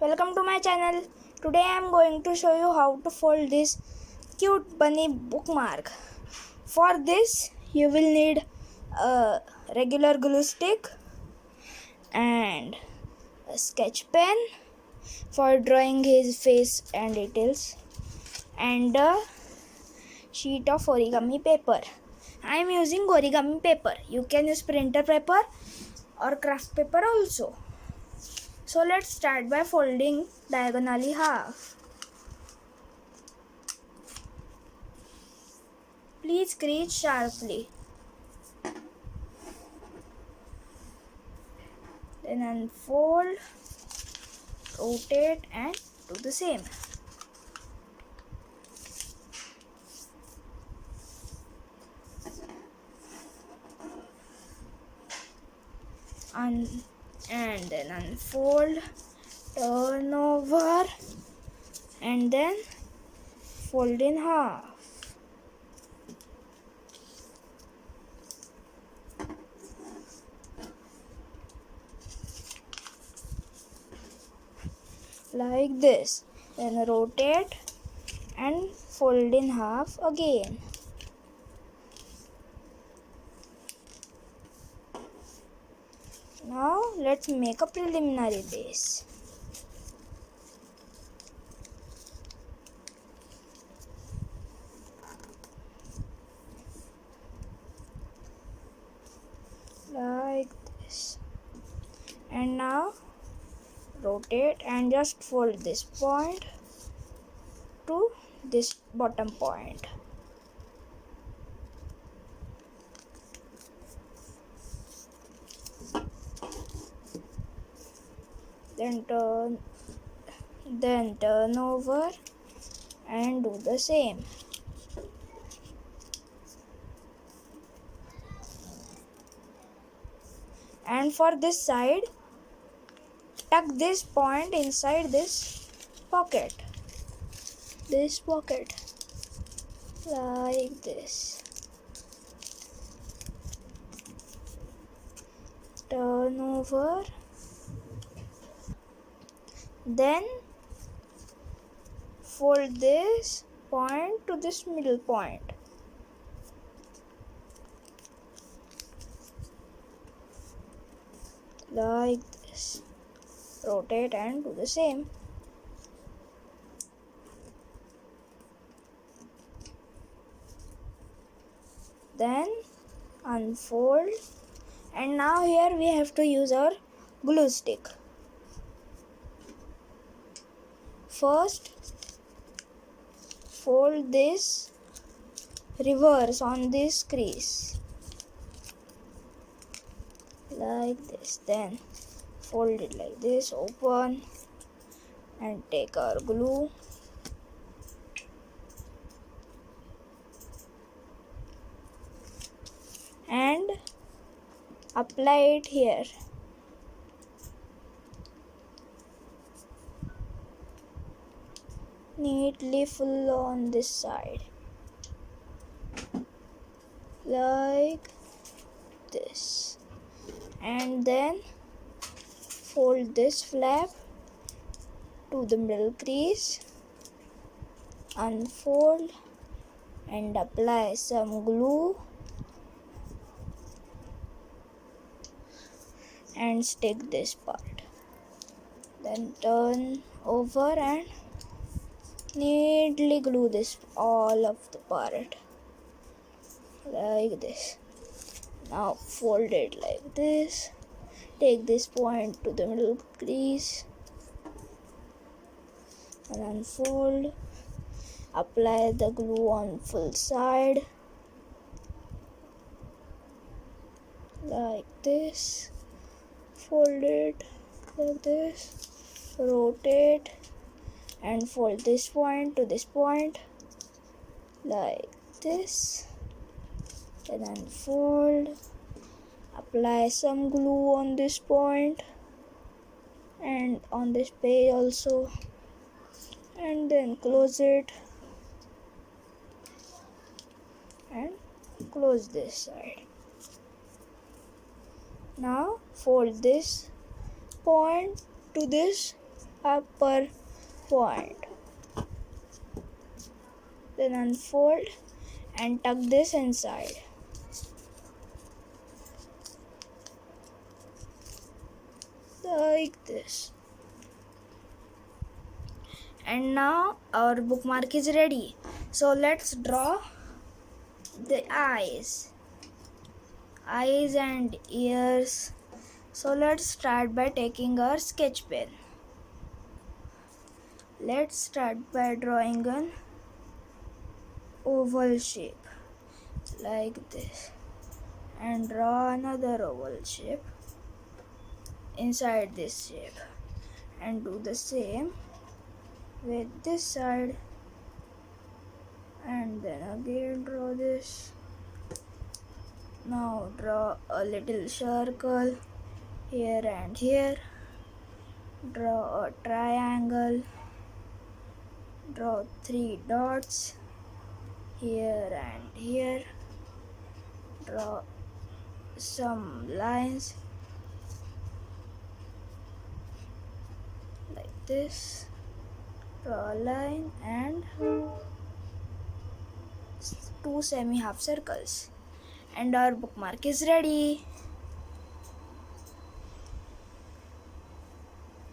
Welcome to my channel. Today I am going to show you how to fold this cute bunny bookmark. For this you will need a regular glue stick and a sketch pen for drawing his face and details and a sheet of origami paper. I am using origami paper. You can use printer paper or craft paper also. So let's start by folding diagonally half. Please crease sharply. Then unfold, rotate and do the same. And then unfold, turn over and then fold in half. Like this. Then rotate and fold in half again. Now let's make a preliminary base. Like this. And now rotate and just fold this point to this bottom point. Then turn over and do the same. And for this side, tuck this point inside this pocket. Like this. Turn over. Then fold this point to this middle point. Like this. Rotate and do the same. Then unfold, and now here we have to use our glue stick. First, fold this reverse on this crease like this. Then fold it like this, open and take our glue and apply it here. Neatly full on this side like this, and then fold this flap to the middle crease, unfold and apply some glue and stick this part. Then turn over and neatly glue this all of the part like this. Now fold it like this. Take this point to the middle crease and unfold. Apply the glue on full side like this. Fold it like this. Rotate and fold this point to this point like this. Then unfold, apply some glue on this point and on this page also, and then close it and close this side. Now fold this point to this upper point. Then unfold and tuck this inside. Like this. And now our bookmark is ready. So let's draw the eyes and ears. So let's start by taking our sketch pen. Let's start by drawing an oval shape like this, and draw another oval shape inside this shape, and do the same with this side, and then again draw this. Now draw a little circle here and here, draw a triangle, draw 3 dots here and here, draw some lines like this, draw a line and 2 semi-half circles, and our bookmark is ready.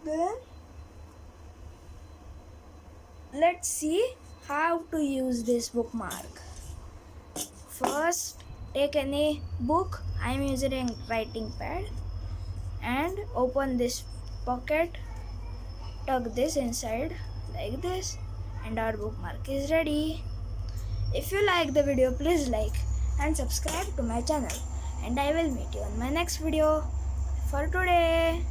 Then let's see how to use this bookmark. First, take any book. I am using a writing pad, and open this pocket, tuck this inside like this, and our bookmark is ready. If you like the video, please like and subscribe to my channel, and I will meet you on my next video. For today.